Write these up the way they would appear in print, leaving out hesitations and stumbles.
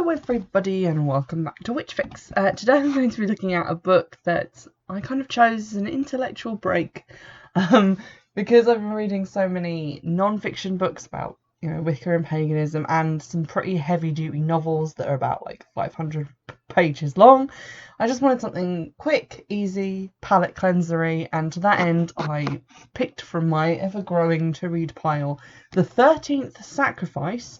Hello everybody and welcome back to Witchfix. Today I'm going to be looking at a book that I kind of chose as an intellectual break because I've been reading so many non-fiction books about, Wicca and paganism, and some pretty heavy-duty novels that are about like 500 pages long. I just wanted something quick, easy, palate cleansery, and to that end I picked from my ever-growing to-read pile The 13th Sacrifice,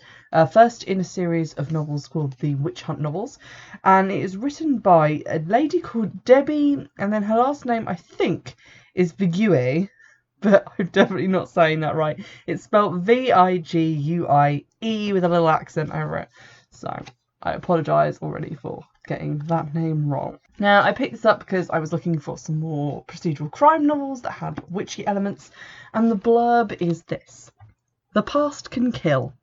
first in a series of novels called the Witch Hunt novels, and it is written by a lady called Debbie, and then her last name I think is Viguie, but I'm definitely not saying that right. It's spelled Viguie with a little accent over it, so I apologise already for getting that name wrong. Now, I picked this up because I was looking for some more procedural crime novels that had witchy elements, and the blurb is this. The past can kill.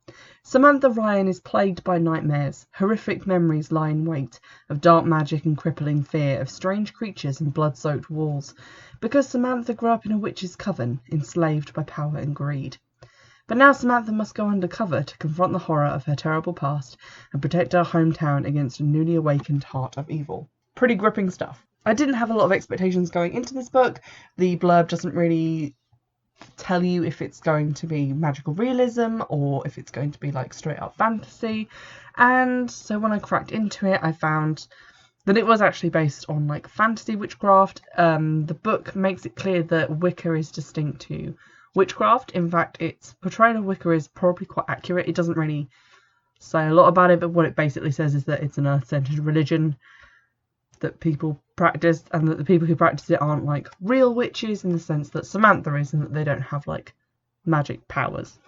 Samantha Ryan is plagued by nightmares. Horrific memories lie in wait of dark magic and crippling fear of strange creatures and blood-soaked walls, because Samantha grew up in a witch's coven, enslaved by power and greed. But now Samantha must go undercover to confront the horror of her terrible past and protect her hometown against a newly awakened heart of evil. Pretty gripping stuff. I didn't have a lot of expectations going into this book. The blurb doesn't really tell you if it's going to be magical realism or if it's going to be like straight up fantasy, and so when I cracked into it I found that it was actually based on like fantasy witchcraft. The book makes it clear that Wicca is distinct to witchcraft. In fact, its portrayal of Wicca is probably quite accurate. It doesn't really say a lot about it, but what it basically says is that it's an earth-centered religion that people practice, and that the people who practice it aren't like real witches in the sense that Samantha is, and that they don't have like magic powers.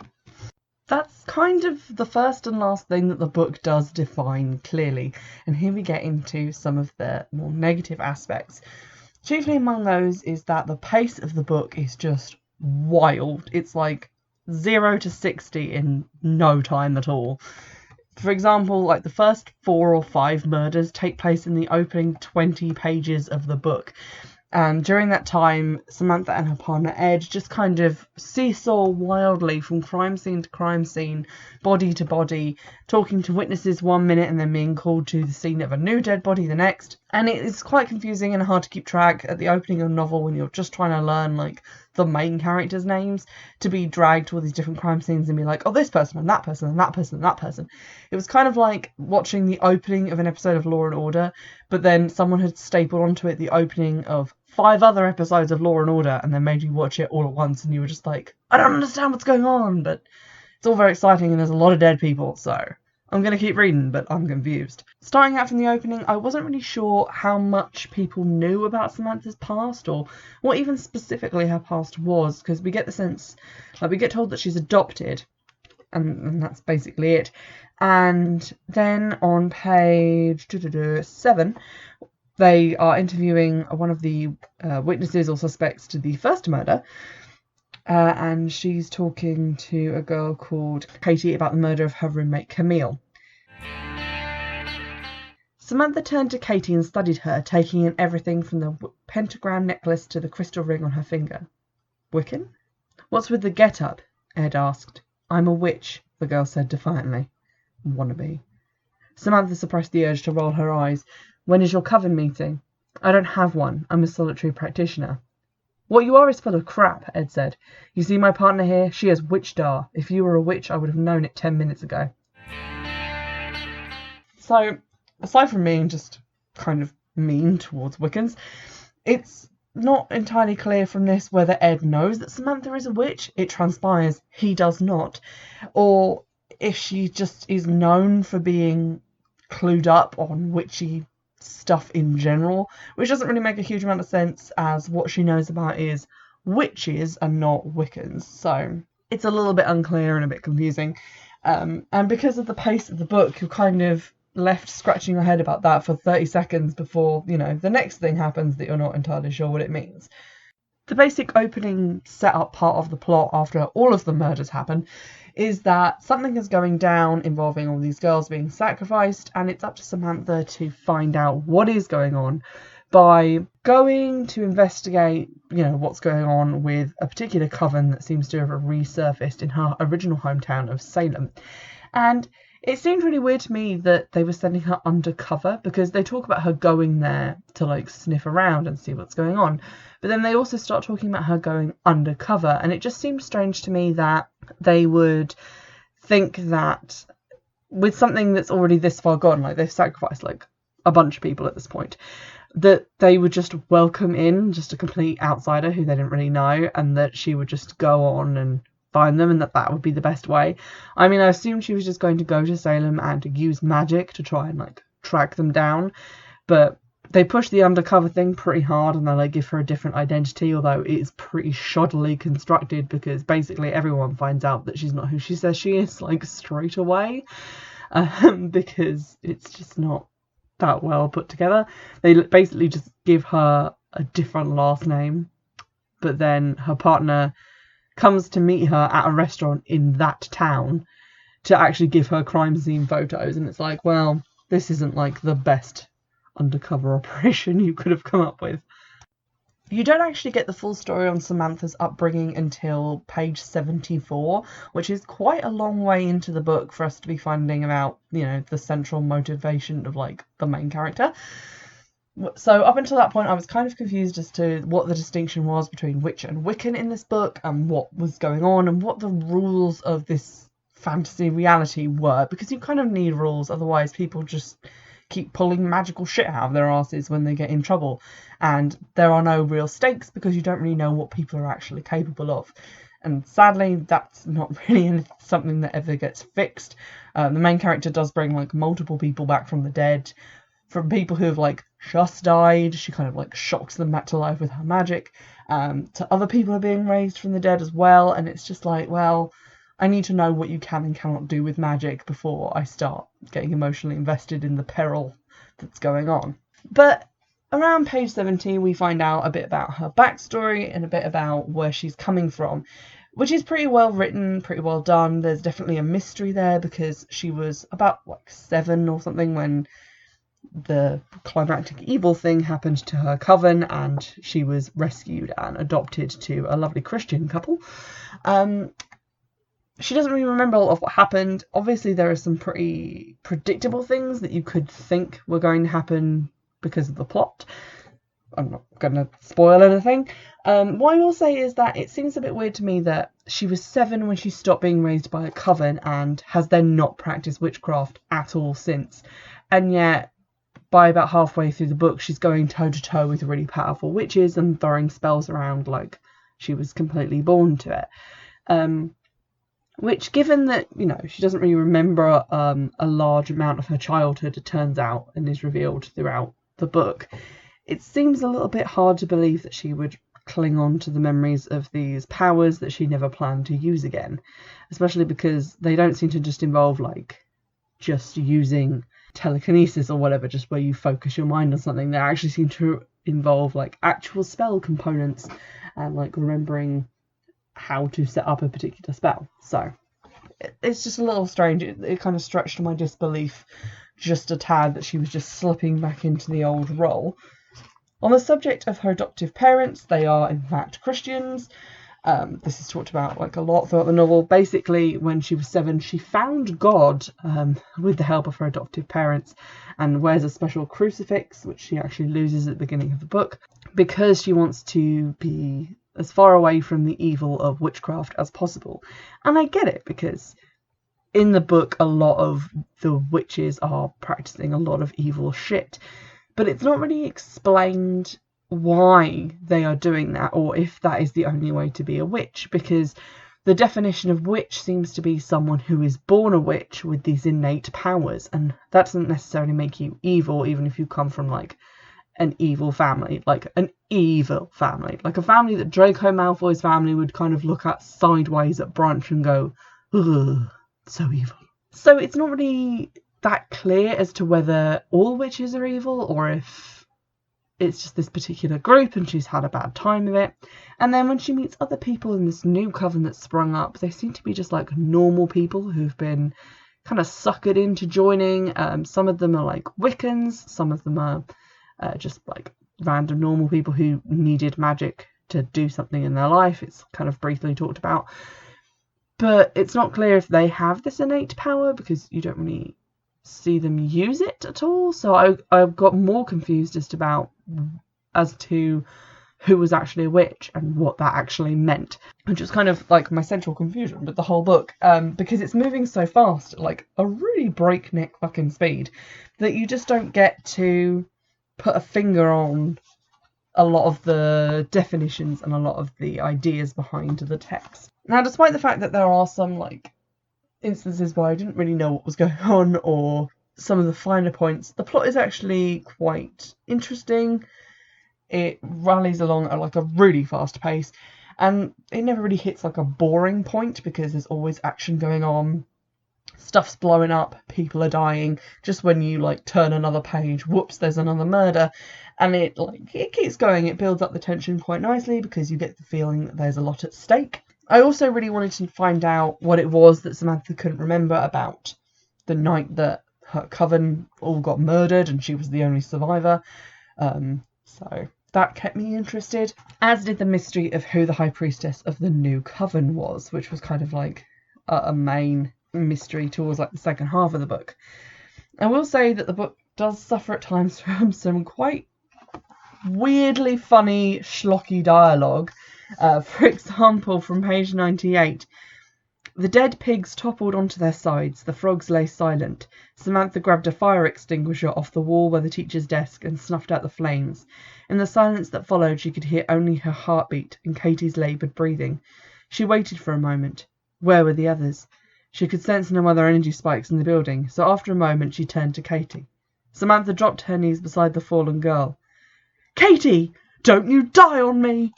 That's kind of the first and last thing that the book does define clearly, and here we get into some of the more negative aspects. Chiefly among those is that the pace of the book is just wild. It's like 0 to 60 in no time at all. For example, like the first 4 or 5 murders take place in the opening 20 pages of the book. And during that time, Samantha and her partner Ed just kind of seesaw wildly from crime scene to crime scene, body to body, talking to witnesses one minute and then being called to the scene of a new dead body the next. And it is quite confusing and hard to keep track at the opening of a novel when you're just trying to learn like the main characters' names, to be dragged to all these different crime scenes and be like, oh, this person and that person and that person and that person. It was kind of like watching the opening of an episode of Law and Order, but then someone had stapled onto it the opening of 5 other episodes of Law and Order and then made you watch it all at once, and you were just like, I don't understand what's going on, but it's all very exciting and there's a lot of dead people, so I'm going to keep reading, but I'm confused. Starting out from the opening, I wasn't really sure how much people knew about Samantha's past, or what even specifically her past was, because we get the sense, like we get told that she's adopted, and that's basically it. And then on page 7, they are interviewing one of the witnesses or suspects to the first murder, and she's talking to a girl called Katie about the murder of her roommate Camille. Samantha turned to Katie and studied her, taking in everything from the pentagram necklace to the crystal ring on her finger. Wiccan? What's with the get-up? Ed asked. I'm a witch, the girl said defiantly. Wannabe. Samantha suppressed the urge to roll her eyes. When is your coven meeting? I don't have one. I'm a solitary practitioner. What you are is full of crap, Ed said. You see my partner here? She has witchdar. If you were a witch, I would have known it 10 minutes ago. So, aside from being just kind of mean towards Wiccans, it's not entirely clear from this whether Ed knows that Samantha is a witch. It transpires he does not. Or if she just is known for being clued up on witchy stuff in general, which doesn't really make a huge amount of sense, as what she knows about is witches and not Wiccans. So it's a little bit unclear and a bit confusing. And because of the pace of the book, you're kind of left scratching your head about that for 30 seconds before, the next thing happens that you're not entirely sure what it means. The basic opening setup part of the plot after all of the murders happen is that something is going down involving all these girls being sacrificed, and it's up to Samantha to find out what is going on by going to investigate, what's going on with a particular coven that seems to have resurfaced in her original hometown of Salem. And It seemed really weird to me that they were sending her undercover, because they talk about her going there to like sniff around and see what's going on. But then they also start talking about her going undercover, and it just seemed strange to me that they would think that with something that's already this far gone, like they've sacrificed like a bunch of people at this point, that they would just welcome in just a complete outsider who they didn't really know, and that she would just go on and find them, and that would be the best way. I mean, I assumed she was just going to go to Salem and use magic to try and like track them down, but they push the undercover thing pretty hard, and they like give her a different identity, although it is pretty shoddily constructed, because basically everyone finds out that she's not who she says she is like straight away, because it's just not that well put together. They basically just give her a different last name, but then her partner comes to meet her at a restaurant in that town to actually give her crime scene photos, and it's like, well, this isn't like the best undercover operation you could have come up with. You don't actually get the full story on Samantha's upbringing until page 74, which is quite a long way into the book for us to be finding out, you know, the central motivation of like the main character. So up until that point, I was kind of confused as to what the distinction was between witch and Wiccan in this book, and what was going on, and what the rules of this fantasy reality were, because you kind of need rules, otherwise people just keep pulling magical shit out of their asses when they get in trouble, and there are no real stakes because you don't really know what people are actually capable of. And sadly, that's not really something that ever gets fixed. The main character does bring like multiple people back from the dead, from people who have like just died. She kind of like shocks them back to life with her magic, to other people are being raised from the dead as well, and it's just like, well, I need to know what you can and cannot do with magic before I start getting emotionally invested in the peril that's going on. But around page 70, we find out a bit about her backstory and a bit about where she's coming from, which is pretty well written, pretty well done. There's definitely a mystery there, because she was about like 7 or something when the climactic evil thing happened to her coven, and she was rescued and adopted to a lovely Christian couple. She doesn't really remember a lot of what happened. Obviously, there are some pretty predictable things that you could think were going to happen because of the plot. I'm not going to spoil anything. What I will say is that it seems a bit weird to me that she was 7 when she stopped being raised by a coven, and has then not practiced witchcraft at all since. And yet, by about halfway through the book, she's going toe-to-toe with really powerful witches and throwing spells around like she was completely born to it. Which, given that, you know, she doesn't really remember a large amount of her childhood, it turns out, and is revealed throughout the book, it seems a little bit hard to believe that she would cling on to the memories of these powers that she never planned to use again. Especially because they don't seem to just involve, like, just using telekinesis or whatever, just where you focus your mind on something. They actually seem to involve, like, actual spell components and, like, remembering how to set up a particular spell. So it's just a little strange. It kind of stretched my disbelief just a tad that she was just slipping back into the old role. On the subject of her adoptive parents, they are in fact Christians. This is talked about like a lot throughout the novel. Basically, when she was 7, she found God with the help of her adoptive parents, and wears a special crucifix, which she actually loses at the beginning of the book, because she wants to be as far away from the evil of witchcraft as possible. And I get it, because in the book a lot of the witches are practicing a lot of evil shit, but it's not really explained why they are doing that, or if that is the only way to be a witch, because the definition of witch seems to be someone who is born a witch with these innate powers, and that doesn't necessarily make you evil, even if you come from like an evil family, like an evil family, like a family that Draco Malfoy's family would kind of look at sideways at Branch and go, ugh, so evil. So it's not really that clear as to whether all witches are evil, or if it's just this particular group and she's had a bad time of it. And then when she meets other people in this new coven that's sprung up, they seem to be just like normal people who've been kind of suckered into joining. Some of them are like Wiccans, some of them are just like random normal people who needed magic to do something in their life. It's kind of briefly talked about. but it's not clear if they have this innate power because you don't really see them use it at all. So I got more confused as to who was actually a witch and what that actually meant, which was kind of like my central confusion with the whole book, because it's moving so fast, like a really breakneck fucking speed, that you just don't get to put a finger on a lot of the definitions and a lot of the ideas behind the text. Now, despite the fact that there are some like instances where I didn't really know what was going on or some of the finer points, the plot is actually quite interesting. It rallies along at like a really fast pace, and it never really hits like a boring point because there's always action going on. Stuff's blowing up, people are dying. Just when you like turn another page, whoops, there's another murder. And it keeps going. It builds up the tension quite nicely because you get the feeling that there's a lot at stake. I also really wanted to find out what it was that Samantha couldn't remember about the night that her coven all got murdered and she was the only survivor. So that kept me interested, as did the mystery of who the High Priestess of the new coven was, which was kind of like a main mystery towards like the second half of the book. I will say that the book does suffer at times from some quite weirdly funny schlocky dialogue. For example, from page 98, the dead pigs toppled onto their sides, the frogs lay silent. Samantha grabbed a fire extinguisher off the wall by the teacher's desk and snuffed out the flames. In the silence that followed, she could hear only her heartbeat and Katie's laboured breathing. She waited for a moment. Where were the others? She could sense no other energy spikes in the building, so after a moment she turned to Katie. Samantha dropped to her knees beside the fallen girl. "Katie, don't you die on me!"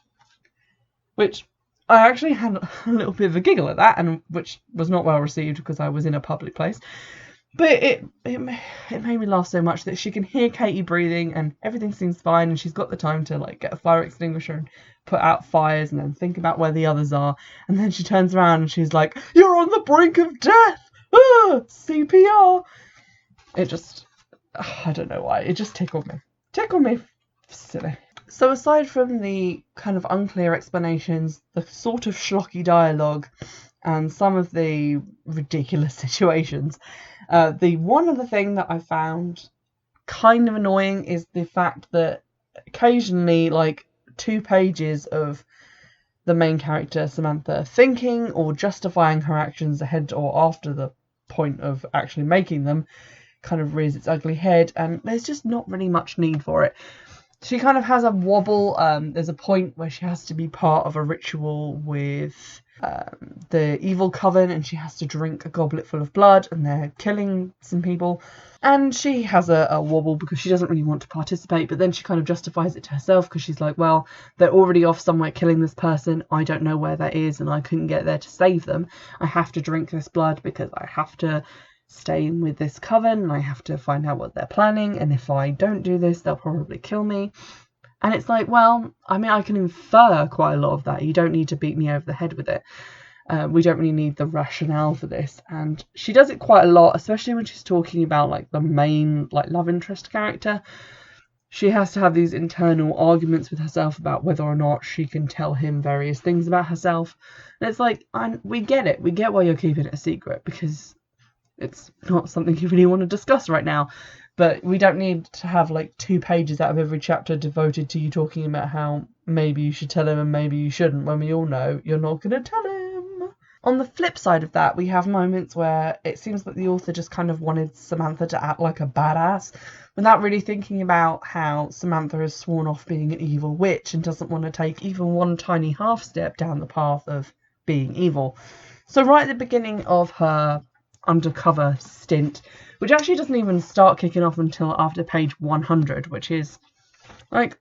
Which I actually had a little bit of a giggle at that, and which was not well received because I was in a public place. But it made me laugh so much that she can hear Katie breathing and everything seems fine, and she's got the time to like get a fire extinguisher and put out fires and then think about where the others are. And then she turns around and she's like, "You're on the brink of death! CPR!" It just, I don't know why, it just tickled me. Silly. So aside from the kind of unclear explanations, the sort of schlocky dialogue, and some of the ridiculous situations, the one other thing that I found kind of annoying is the fact that occasionally, like 2 pages of the main character, Samantha, thinking or justifying her actions ahead or after the point of actually making them kind of rears its ugly head, and there's just not really much need for it. She kind of has a wobble. There's a point where she has to be part of a ritual with the evil coven, and she has to drink a goblet full of blood, and they're killing some people. And she has a wobble because she doesn't really want to participate, but then she kind of justifies it to herself because she's like, well, they're already off somewhere killing this person. I don't know where that is, and I couldn't get there to save them. I have to drink this blood because I have to stay with this coven, and I have to find out what they're planning, and if I don't do this, they'll probably kill me. And it's like, well, I mean, I can infer quite a lot of that. You don't need to beat me over the head with it. We don't really need the rationale for this. And she does it quite a lot, especially when she's talking about like the main like love interest character. She has to have these internal arguments with herself about whether or not she can tell him various things about herself. And it's like, we get it. We get why you're keeping it a secret, because it's not something you really want to discuss right now. But we don't need to have like 2 pages out of every chapter devoted to you talking about how maybe you should tell him and maybe you shouldn't, when we all know you're not going to tell him. On the flip side of that, we have moments where it seems that the author just kind of wanted Samantha to act like a badass without really thinking about how Samantha has sworn off being an evil witch and doesn't want to take even one tiny half step down the path of being evil. So right at the beginning of her undercover stint, which actually doesn't even start kicking off until after page 100, which is like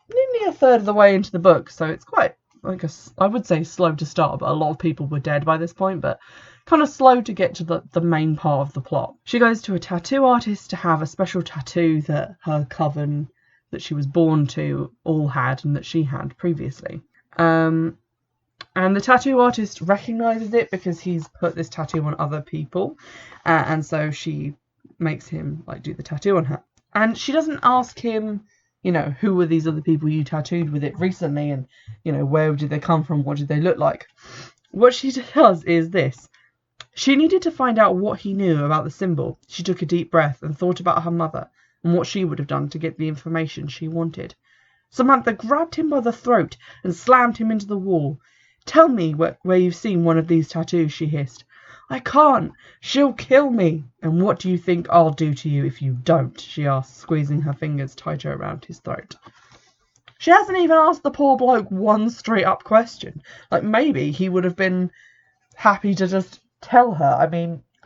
nearly a third of the way into the book, so it's quite like I would say slow to start, but a lot of people were dead by this point, but kind of slow to get to the main part of the plot. She goes to a tattoo artist to have a special tattoo that her coven that she was born to all had and that she had previously. And the tattoo artist recognises it because he's put this tattoo on other people. And so she makes him like do the tattoo on her. And she doesn't ask him, you know, who were these other people you tattooed with it recently? And, you know, where did they come from? What did they look like? What she does is this. She needed to find out what he knew about the symbol. She took a deep breath and thought about her mother and what she would have done to get the information she wanted. Samantha grabbed him by the throat and slammed him into the wall. "Tell me where you've seen one of these tattoos," she hissed. "I can't. She'll kill me." "And what do you think I'll do to you if you don't?" she asked, squeezing her fingers tighter around his throat. She hasn't even asked the poor bloke one straight up question. Like, maybe he would have been happy to just tell her. I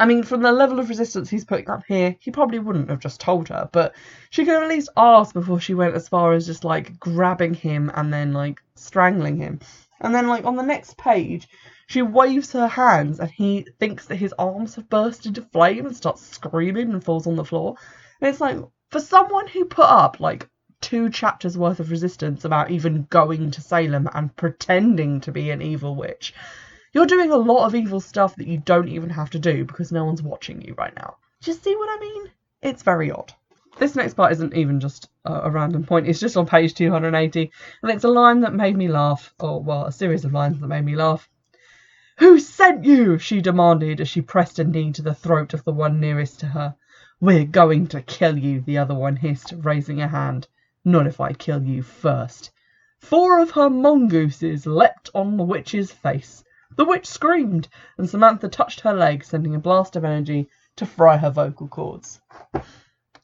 mean, from the level of resistance he's putting up here, he probably wouldn't have just told her, but she could at least ask before she went as far as just, like, grabbing him and then, like, strangling him. And then, like, on the next page, she waves her hands and he thinks that his arms have burst into flame and starts screaming and falls on the floor. And it's like, for someone who put up, like, 2 chapters worth of resistance about even going to Salem and pretending to be an evil witch, you're doing a lot of evil stuff that you don't even have to do because no one's watching you right now. Do you see what I mean? It's very odd. This next part isn't even just a random point. It's just on page 280. And it's a line that made me laugh. Or, well, a series of lines that made me laugh. "Who sent you?" she demanded as she pressed a knee to the throat of the one nearest to her. "We're going to kill you," the other one hissed, raising a hand. "Not if I kill you first." 4 of her mongooses leapt on the witch's face. The witch screamed, and Samantha touched her leg, sending a blast of energy to fry her vocal cords.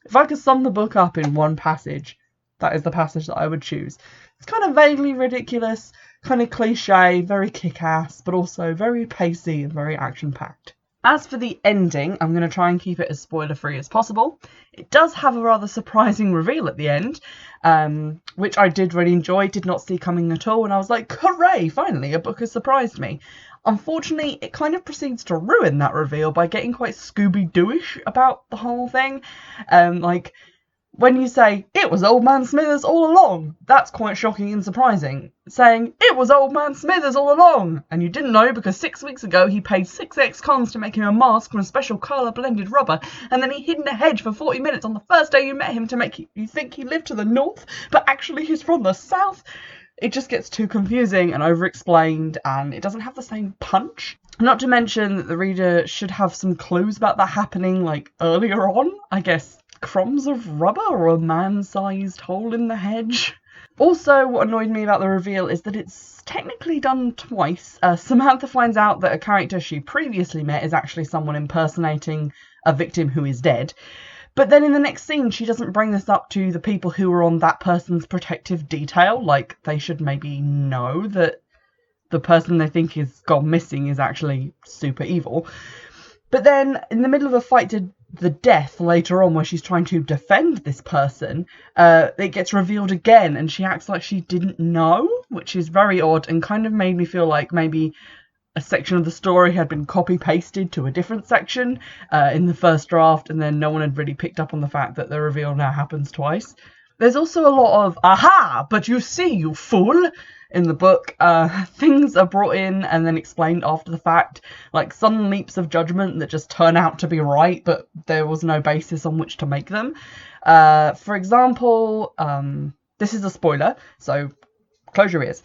If I could sum the book up in one passage, that is the passage that I would choose. It's kind of vaguely ridiculous, kind of cliche, very kick-ass, but also very pacey and very action-packed. As for the ending, I'm going to try and keep it as spoiler-free as possible. It does have a rather surprising reveal at the end, which I did really enjoy, did not see coming at all, and I was like, hooray, finally, a book has surprised me. Unfortunately, it kind of proceeds to ruin that reveal by getting quite Scooby-Doo-ish about the whole thing. Like, when you say, "It was Old Man Smithers all along," that's quite shocking and surprising. Saying, "It was Old Man Smithers all along," and you didn't know because 6 weeks ago he paid 6 ex-cons to make him a mask from special colour-blended rubber, and then he hid in a hedge for 40 minutes on the first day you met him to make you think he lived to the north, but actually he's from the south. It just gets too confusing and over-explained, and it doesn't have the same punch. Not to mention that the reader should have some clues about that happening, like, earlier on. I guess crumbs of rubber or a man-sized hole in the hedge. Also, what annoyed me about the reveal is that it's technically done twice. Samantha finds out that a character she previously met is actually someone impersonating a victim who is dead. But then in the next scene, she doesn't bring this up to the people who are on that person's protective detail. Like, they should maybe know that the person they think is gone missing is actually super evil. But then, in the middle of a fight to the death later on, where she's trying to defend this person, it gets revealed again, and she acts like she didn't know, which is very odd and kind of made me feel like maybe a section of the story had been copy-pasted to a different section in the first draft, and then no one had really picked up on the fact that the reveal now happens twice. There's also a lot of, "Aha! But you see, you fool!" in the book. Things are brought in and then explained after the fact, like sudden leaps of judgment that just turn out to be right, but there was no basis on which to make them. For example, this is a spoiler, so close your ears.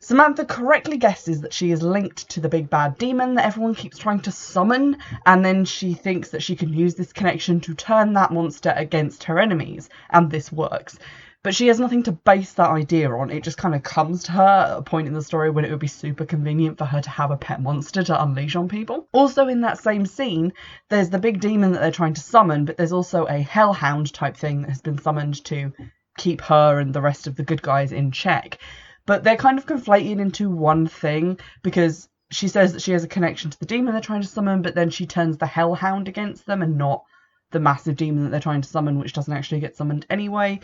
Samantha correctly guesses that she is linked to the big bad demon that everyone keeps trying to summon, and then she thinks that she can use this connection to turn that monster against her enemies, and this works. But she has nothing to base that idea on. It just kind of comes to her at a point in the story when it would be super convenient for her to have a pet monster to unleash on people. Also in that same scene, there's the big demon that they're trying to summon, but there's also a hellhound type thing that has been summoned to keep her and the rest of the good guys in check. But they're kind of conflated into one thing, because she says that she has a connection to the demon they're trying to summon, but then she turns the hellhound against them and not the massive demon that they're trying to summon, which doesn't actually get summoned anyway.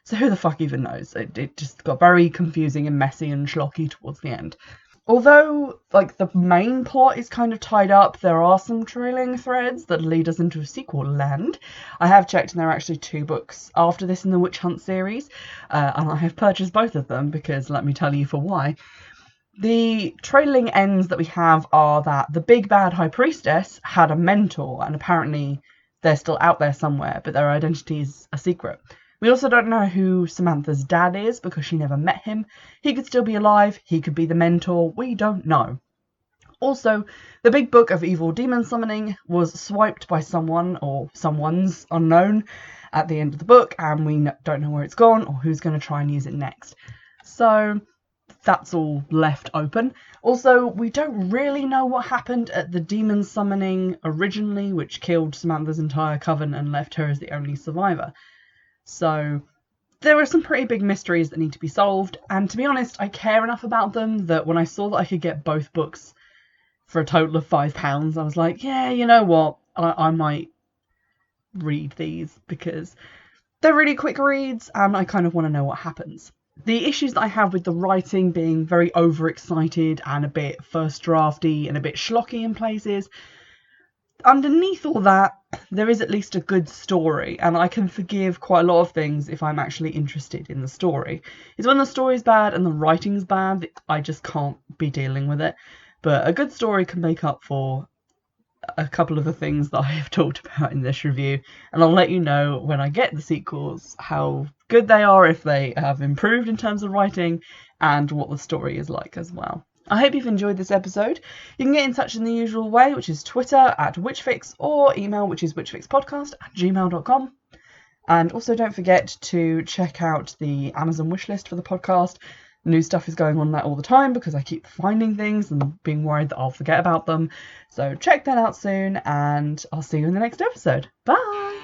So who the fuck even knows? It just got very confusing and messy and schlocky towards the end. Although, like, the main plot is kind of tied up, there are some trailing threads that lead us into a sequel land. I have checked and there are actually 2 books after this in the Witch Hunt series, and I have purchased both of them because, let me tell you for why. The trailing ends that we have are that the big bad high priestess had a mentor, and apparently they're still out there somewhere, but their identity is a secret. We also don't know who Samantha's dad is because she never met him. He could still be alive. He could be the mentor. We don't know. Also, the big book of evil demon summoning was swiped by someone or someone's unknown at the end of the book, and we don't know where it's gone or who's going to try and use it next. So that's all left open. Also, we don't really know what happened at the demon summoning originally, which killed Samantha's entire coven and left her as the only survivor. So there are some pretty big mysteries that need to be solved, and to be honest, I care enough about them that when I saw that I could get both books for a total of £5, I was like, yeah, you know what, I might read these because they're really quick reads and I kind of want to know what happens. The issues that I have with the writing being very overexcited and a bit first drafty and a bit schlocky in places, underneath all that, there is at least a good story, and I can forgive quite a lot of things if I'm actually interested in the story. It's when the story's bad and the writing's bad that I just can't be dealing with it. But a good story can make up for a couple of the things that I have talked about in this review, and I'll let you know when I get the sequels how good they are, if they have improved in terms of writing, and what the story is like as well. I hope you've enjoyed this episode. You can get in touch in the usual way, which is Twitter @Witchfix, or email, which is witchfixpodcast@gmail.com. And also don't forget to check out the Amazon wishlist for the podcast. New stuff is going on that all the time because I keep finding things and being worried that I'll forget about them. So check that out soon, and I'll see you in the next episode. Bye!